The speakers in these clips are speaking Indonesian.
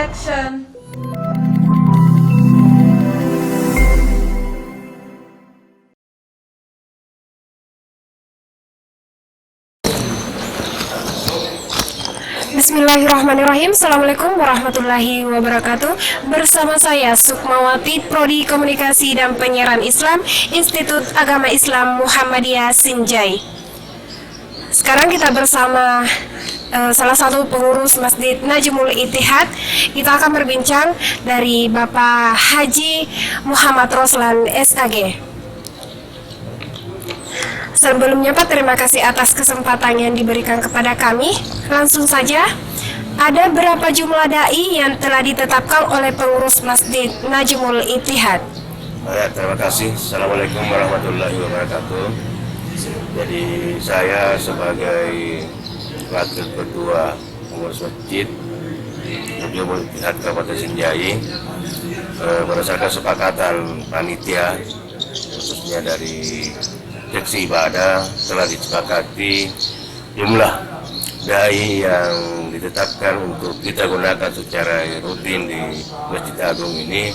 Action. Bismillahirrahmanirrahim. Assalamualaikum warahmatullahi wabarakatuh. Bersama saya Sukmawati, Prodi Komunikasi dan Penyiaran Islam, Institut Agama Islam Muhammadiyah Sinjai. Sekarang kita bersama salah satu pengurus Masjid Najmul Ittihad. Kita akan berbincang dari Bapak Haji Muhammad Roslan SAG. Sebelumnya Pak, terima kasih atas kesempatan yang diberikan kepada kami. Langsung saja, ada berapa jumlah dai yang telah ditetapkan oleh pengurus Masjid Najmul Ittihad? Ya, terima kasih. Assalamualaikum warahmatullahi wabarakatuh. Jadi saya sebagai wakil ketua pengurus masjid Najmul Ittihad Kabupaten Sinjai, berdasarkan kesepakatan panitia khususnya dari seksi ibadah, telah disepakati jumlah dai yang ditetapkan untuk kita gunakan secara rutin di Masjid Agung ini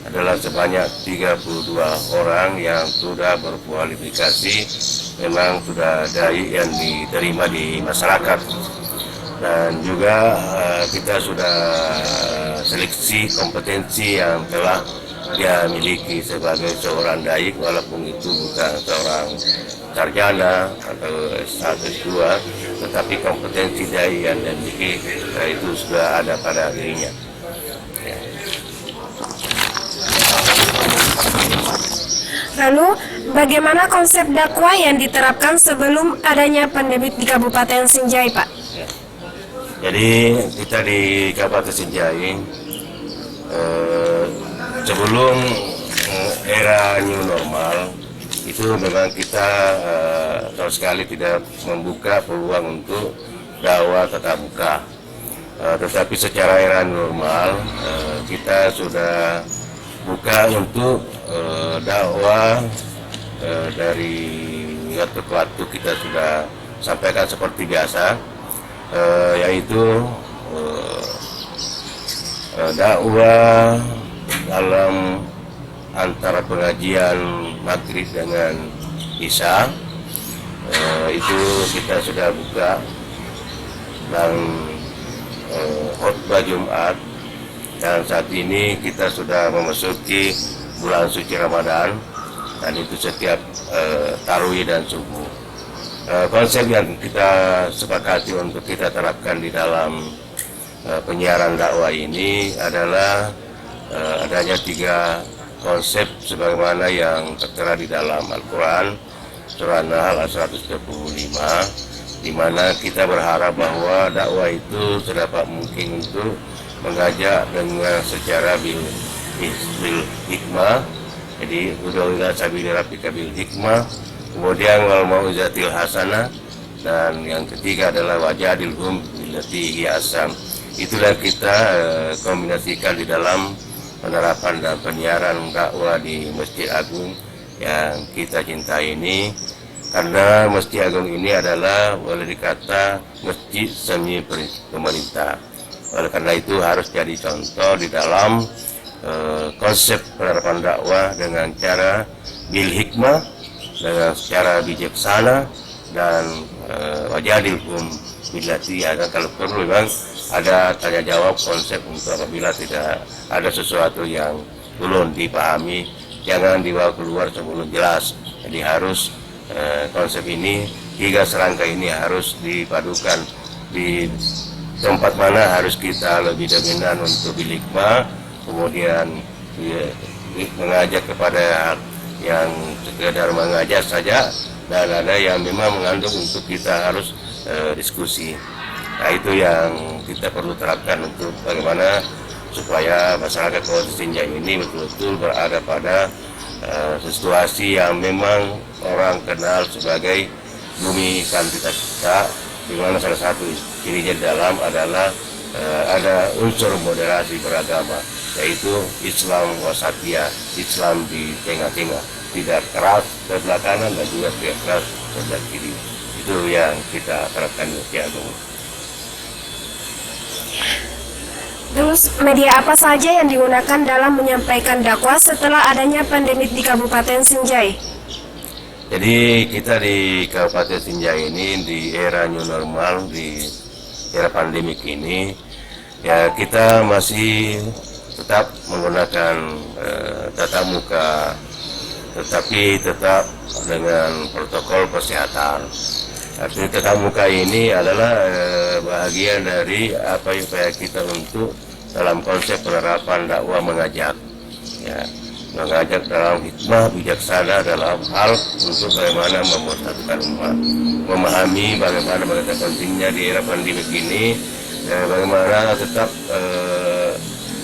adalah sebanyak 32 orang yang sudah berkualifikasi, memang sudah dai yang diterima di masyarakat. Dan juga kita sudah seleksi kompetensi yang telah dia miliki sebagai seorang dai, walaupun itu bukan seorang sarjana atau S1, S2, tetapi kompetensi dai yang dia miliki itu sudah ada pada dirinya. Ya. Lalu, bagaimana konsep dakwah yang diterapkan sebelum adanya pandemi di Kabupaten Sinjai, Pak? Ya. Jadi kita di Kabupaten Sinjai sebelum era new normal itu memang kita sama sekali tidak membuka peluang untuk dakwah tatap muka. Tetapi secara era normal kita sudah buka untuk dakwah dari waktu ke waktu. Kita sudah sampaikan seperti biasa, yaitu dakwah dalam antara pengajian maghrib dengan isya, itu kita sudah buka, dan khutbah Jumat, dan saat ini kita sudah memasuki bulan suci Ramadan, dan itu setiap tarawih dan subuh. Konsep yang kita sepakati untuk kita terapkan di dalam penyiaran dakwah ini adalah adanya 3 konsep sebagaimana yang tertera di dalam Al-Quran surah Nahl 135, di mana kita berharap bahwa dakwah itu sedapat mungkin untuk mengajak dengan secara bil hikmah. Jadi ud'u ila sabili rabbika bil hikmah, kemudian wal mau'izatil hasanah, dan yang ketiga adalah wajadilhum billati hiya ahsan. Itulah kita kombinasikan di dalam penerapan dan penyiaran dakwah di Masjid Agung yang kita cintai ini, karena Masjid Agung ini adalah boleh dikata masjid semi pemerintah. Oleh karena itu harus jadi contoh di dalam konsep penerapan dakwah dengan cara bil hikmah, dengan secara bijaksana, dan wajadilhum billati, kalau perlu memang ada tanya jawab konsep untuk apabila tidak ada sesuatu yang belum dipahami, jangan dibawa keluar sebelum jelas. Jadi harus konsep ini, 3 serangkai ini harus dipadukan di tempat mana harus kita lebih dominan untuk bil hikmah, kemudian mengajak kepada yang sekedar mengajak saja, dan ada yang memang mengandung untuk kita harus diskusi. Nah, itu yang kita perlu terapkan untuk bagaimana supaya masyarakat Kabupaten Sinjai ini betul-betul berada pada situasi yang memang orang kenal sebagai bumi kantitas kita, di mana salah satu cirinya dalam adalah ada unsur moderasi beragama, yaitu Islam wasatiyah, Islam di tengah-tengah, tidak keras sebelah kanan dan juga tidak keras sebelah kiri. Itu yang kita terapkan di Masjid Agung. Terus media apa saja yang digunakan dalam menyampaikan dakwah setelah adanya pandemi di Kabupaten Sinjai? Jadi kita di Kabupaten Sinjai ini di era new normal, di era pandemik ini, ya kita masih tetap menggunakan tatap muka, tetapi tetap dengan protokol kesehatan. Artinya tatap muka ini adalah bahagian dari apa yang kita untuk dalam konsep penerapan dakwah mengajak, ya, mengajak dalam hikmah bijaksana dalam hal untuk bagaimana mempersatukan umat, memahami bagaimana pentingnya di era pandemik ini, bagaimana tetap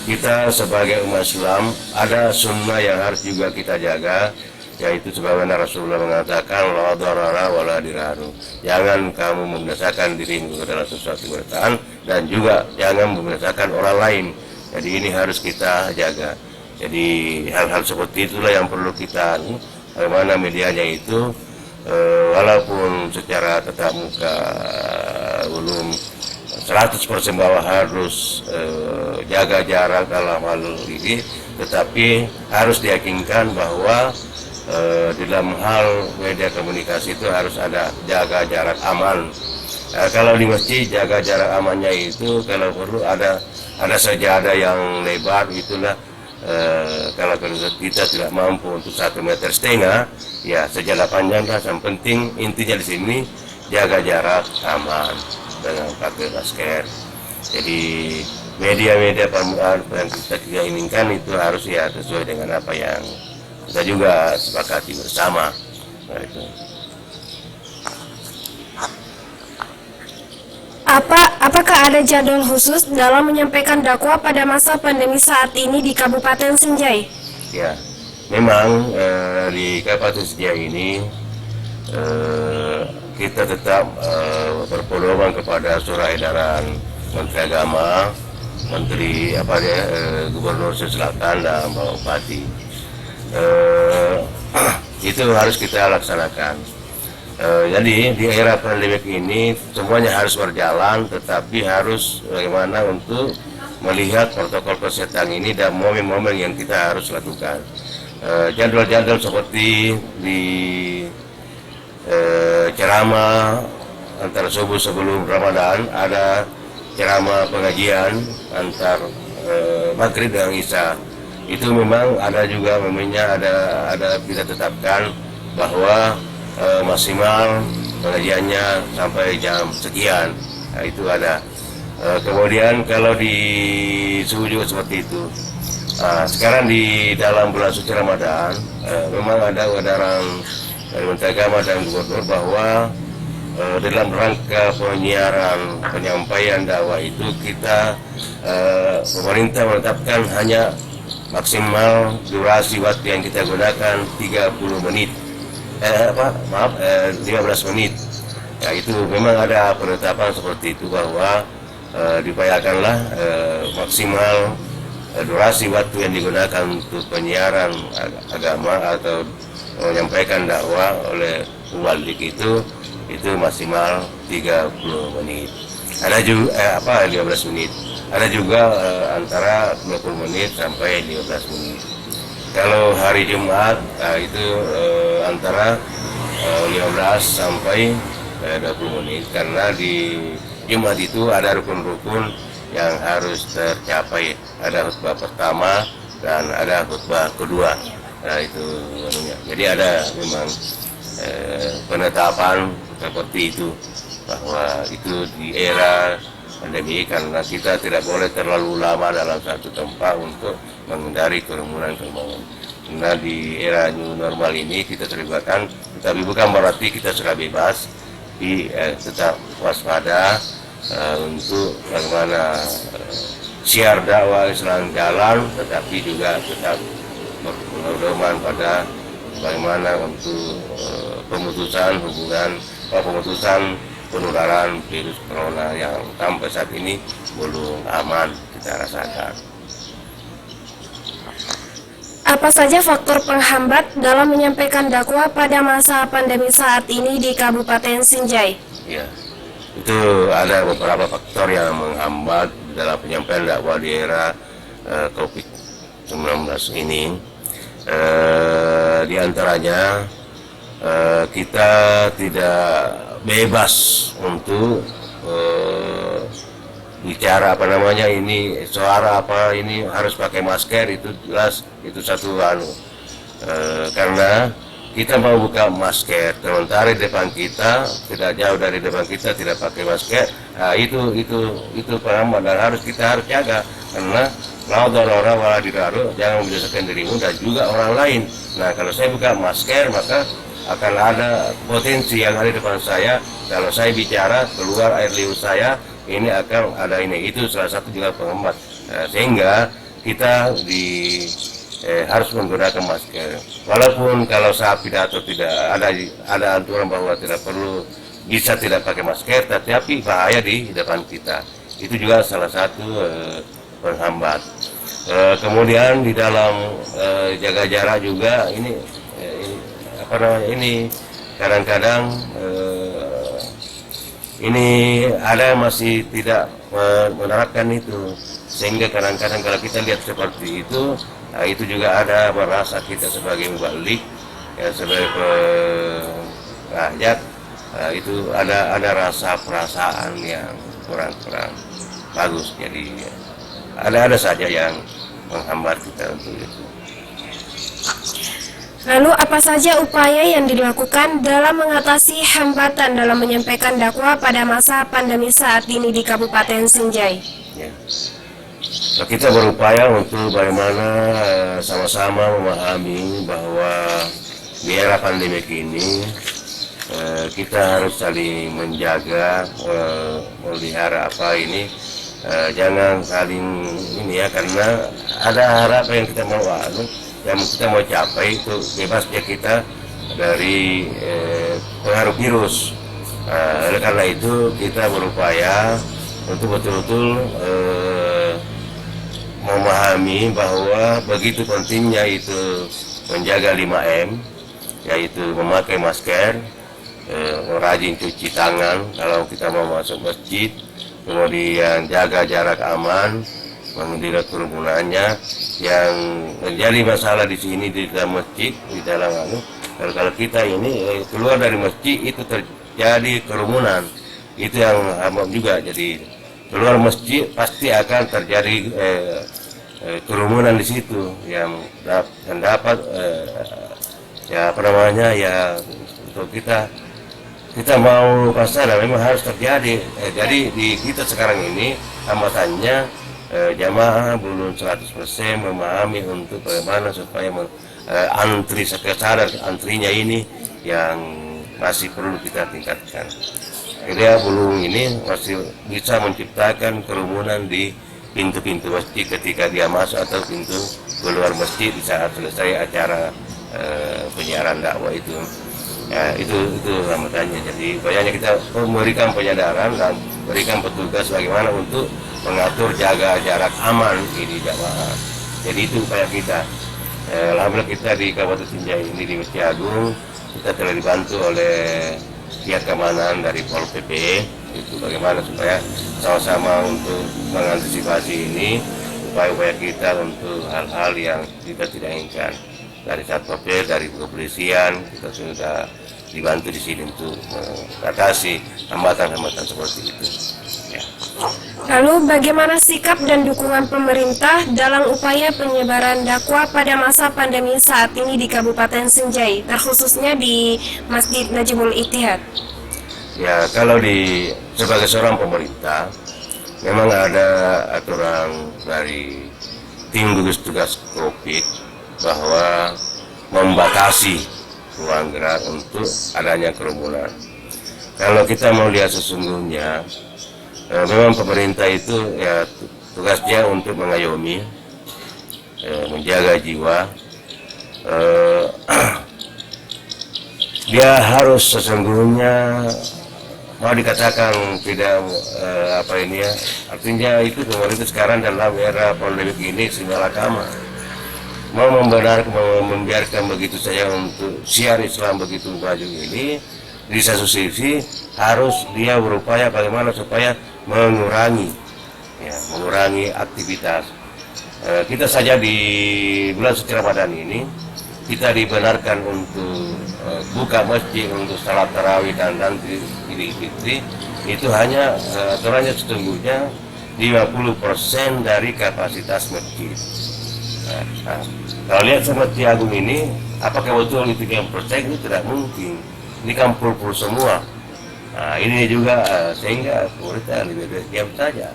kita sebagai umat Islam ada sunnah yang harus juga kita jaga, yaitu sebagaimana Rasulullah mengatakan la darara wala diraru, jangan kamu membinasakan dirimu dalam sesuatu bertahan dan juga jangan membinasakan orang lain. Jadi ini harus kita jaga. Jadi hal-hal seperti itulah yang perlu kita, bagaimana medianya itu walaupun secara tatap muka belum 100% bahwa harus jaga jarak dalam hal ini, tetapi harus diyakinkan bahwa dalam hal media komunikasi itu harus ada jaga jarak aman. Kalau di masjid jaga jarak amannya itu kalau perlu ada sajadah yang lebar, itulah kalau kita tidak mampu untuk 1,5 meter, ya sajadah panjang lah. Yang penting intinya di sini jaga jarak aman dengan pakai masker. Jadi media-media yang kita inginkan itu harus ya sesuai dengan apa yang kita juga sepakati bersama. Nah, itu. Apakah ada jadwal khusus dalam menyampaikan dakwah pada masa pandemi saat ini di Kabupaten Sinjai? Ya, memang di Kabupaten Sinjai ini kita tetap berpedoman kepada surat edaran Menteri Agama, Menteri Gubernur Sulawesi Selatan dan Bapak Bupati. Itu harus kita laksanakan. Jadi di era pandemik ini semuanya harus berjalan, tetapi harus bagaimana untuk melihat protokol kesehatan ini dan momen-momen yang kita harus lakukan. Jadwal-jadwal seperti di ceramah antara subuh sebelum Ramadan, ada ceramah pengajian antar maghrib dan isya. Itu memang ada juga momennya, ada kita tetapkan bahwa maksimal pengajiannya sampai jam sekian. Nah, itu ada. Kemudian kalau di subuh juga seperti itu. Sekarang di dalam bulan suci Ramadan memang ada edaran dari Menteri Agama dan Gubernur bahwa dalam rangka penyampaian dakwah itu kita pemerintah menetapkan hanya maksimal durasi waktu yang kita gunakan 30 menit. 15 menit. Ya, itu memang ada penetapan seperti itu bahwa diupayakanlah maksimal durasi waktu yang digunakan untuk penyiaran agama atau menyampaikan dakwah oleh walik itu maksimal 30 menit. Ada juga 15 menit. Ada juga antara 20 menit sampai 15 menit. Kalau hari Jumat itu antara 15 sampai 20 menit, karena di Jumat itu ada rukun-rukun yang harus tercapai. Ada khutbah pertama dan ada khutbah kedua. Nah, itu jadi ada memang penetapan seperti itu, bahwa itu di era pandemi karena kita tidak boleh terlalu lama dalam satu tempat untuk menghindari kerumunan. Nah, di era new normal ini kita terlibatkan, tapi bukan berarti kita sudah bebas, tetap waspada untuk bagaimana siar dakwah Islam jalan, tetapi juga tetap berpedoman pada bagaimana untuk pemutusan penularan virus corona yang sampai saat ini belum aman kita rasakan. Apa saja faktor penghambat dalam menyampaikan dakwah pada masa pandemi saat ini di Kabupaten Sinjai? Ya, itu ada beberapa faktor yang menghambat dalam penyampaian dakwah di era COVID-19 ini. Di antaranya kita tidak bebas untuk bicara ini suara ini harus pakai masker, itu jelas, itu satu karena kita mau buka masker sementara di depan kita, tidak jauh dari depan kita tidak pakai masker, itu penghambat dan kita harus jaga, karena orang wala diraru, jangan membesarkan dirimu dan juga orang lain. Nah, kalau saya buka masker maka akan ada potensi yang ada di depan saya, kalau saya bicara keluar air liur saya, ini akan ada itu salah satu juga penghambat. Sehingga kita harus menggunakan masker. Walaupun kalau saat pidato tidak ada aturan bahwa tidak perlu bisa tidak pakai masker, tetapi bahaya di depan kita. Itu juga salah satu penghambat. Kemudian di dalam jaga jarak juga ini kadang-kadang ini ada masih tidak menerapkan itu, sehingga kadang-kadang kalau kita lihat seperti itu juga ada merasa kita sebagai mubalik, ya, sebagai rakyat, itu ada rasa perasaan yang kurang bagus, jadi ada saja yang menghambat kita untuk itu. Lalu apa saja upaya yang dilakukan dalam mengatasi hambatan dalam menyampaikan dakwah pada masa pandemi saat ini di Kabupaten Sinjai? Ya. Nah, kita berupaya untuk bagaimana sama-sama memahami bahwa di era pandemi ini kita harus saling menjaga, melihara jangan saling karena ada harapan yang kita mau yang kita mau capai, itu bebasnya kita dari pengaruh virus. Oleh karena itu kita berupaya untuk betul-betul memahami bahwa begitu pentingnya itu menjaga 5M, yaitu memakai masker, rajin cuci tangan kalau kita mau masuk masjid, kemudian jaga jarak aman, menghindari kerumunannya. Yang menjadi masalah di sini di dalam masjid, di dalam kalau kita ini keluar dari masjid itu terjadi kerumunan, itu yang hambat juga. Jadi keluar masjid pasti akan terjadi kerumunan di situ yang dapat untuk kita mau pasal memang harus terjadi. Jadi di kita sekarang ini hambatannya jamaah belum 100% memahami untuk bagaimana supaya antri sekadar antrinya ini yang masih perlu kita tingkatkan. Dia belum masih bisa menciptakan kerumunan di pintu-pintu masjid ketika dia masuk atau pintu keluar masjid di saat selesai acara penyiaran dakwah itu. Ya, itu hambatannya. Jadi banyak kita memberikan penyadaran dan berikan petugas bagaimana untuk mengatur jaga jarak aman di jamaah. Jadi itu upaya kita. Alhamdulillah kita di Kabupaten Sinjai ini di Masjid Agung kita telah dibantu oleh pihak keamanan dari Pol PP, itu bagaimana supaya sama-sama untuk mengantisipasi ini, upaya-upaya kita untuk hal-hal yang kita tidak inginkan. Dari Satpol PP, dari kepolisian, kita sudah dibantu di sini untuk mengatasi hambatan-hambatan seperti itu. Ya. Lalu bagaimana sikap dan dukungan pemerintah dalam upaya penyebaran dakwah pada masa pandemi saat ini di Kabupaten Sinjai, terkhususnya di Masjid Najibul Ittihad? Ya, kalau sebagai seorang pemerintah, memang ada aturan dari tim gugus tugas COVID bahwa membatasi ruang gerak untuk adanya kerumunan. Kalau kita mau lihat sesungguhnya, memang pemerintah itu ya tugasnya untuk mengayomi, menjaga jiwa. Dia harus sesungguhnya mau dikatakan tidak artinya itu pemerintah sekarang dalam era pandemi ini segala agama mau membiarkan begitu saja untuk syiar Islam begitu maju ini. Di satu sisi harus dia berupaya bagaimana supaya mengurangi ya, mengurangi aktivitas. Kita saja di bulan suci Ramadan ini kita dibenarkan untuk buka masjid untuk salat tarawih dan nanti Idul Fitri itu hanya aturannya sesungguhnya 50% dari kapasitas masjid. Kalau lihat seperti Agung ini, apakah betul itu 50%? Ini tidak mungkin. Ini kan full semua. Nah, ini juga sehingga pemerintah lebih diam saja.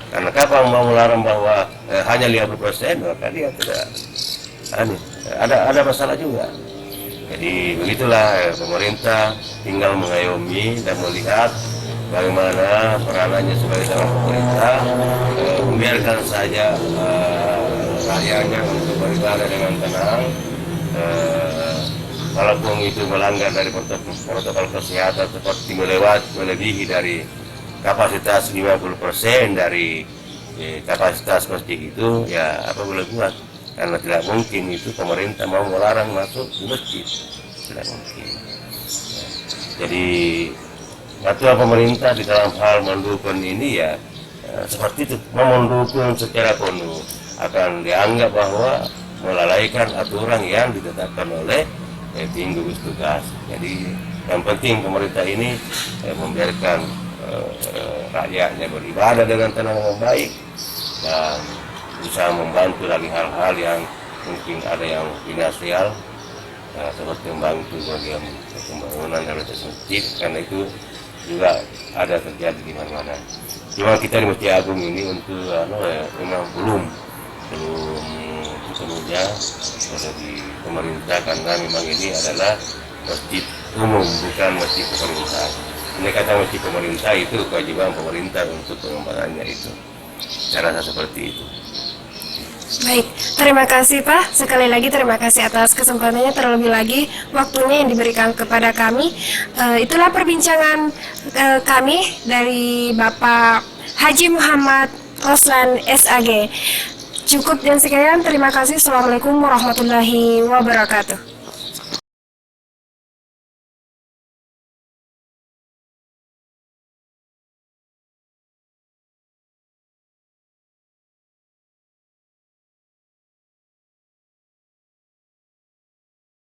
Karena kapan mau melarang bahwa hanya 50%, maka dia tidak ada masalah juga. Jadi begitulah pemerintah tinggal mengayomi dan melihat bagaimana peranannya sebagai seorang pemerintah, membiarkan saja rakyatnya untuk beribadah dengan tenang. Walaupun itu melanggar dari protokol kesehatan seperti melebihi dari kapasitas 50% dari kapasitas masjid itu, ya apa boleh buat, karena tidak mungkin itu pemerintah mau melarang masuk di masjid, tidak mungkin. Jadi bantuan pemerintah di dalam hal mendukung ini ya seperti itu, mendukung secara penuh akan dianggap bahwa melalaikan aturan yang ditetapkan oleh tim gugus tugas. Jadi yang penting pemerintah ini membiarkan rakyatnya beribadah dengan tenang dan baik dan bisa membantu lagi hal-hal yang mungkin ada yang finansial, seperti membantu bagian pembangunan dan masjid, karena itu juga ada terjadi di mana-mana. Cuma kita di Masjid Agung ini untuk memang belum sepenuhnya ada di pemerintah, karena memang ini adalah masjid umum, bukan masjid pemerintah. Ini kata masjid pemerintah itu kewajiban pemerintah untuk pengembangannya itu. Saya rasa seperti itu. Baik, terima kasih Pak. Sekali lagi terima kasih atas kesempatannya, terlebih lagi waktunya yang diberikan kepada kami. Itulah perbincangan kami dari Bapak Haji Muhammad Roslan SAG. Cukup dan sekian, terima kasih. Assalamualaikum warahmatullahi wabarakatuh.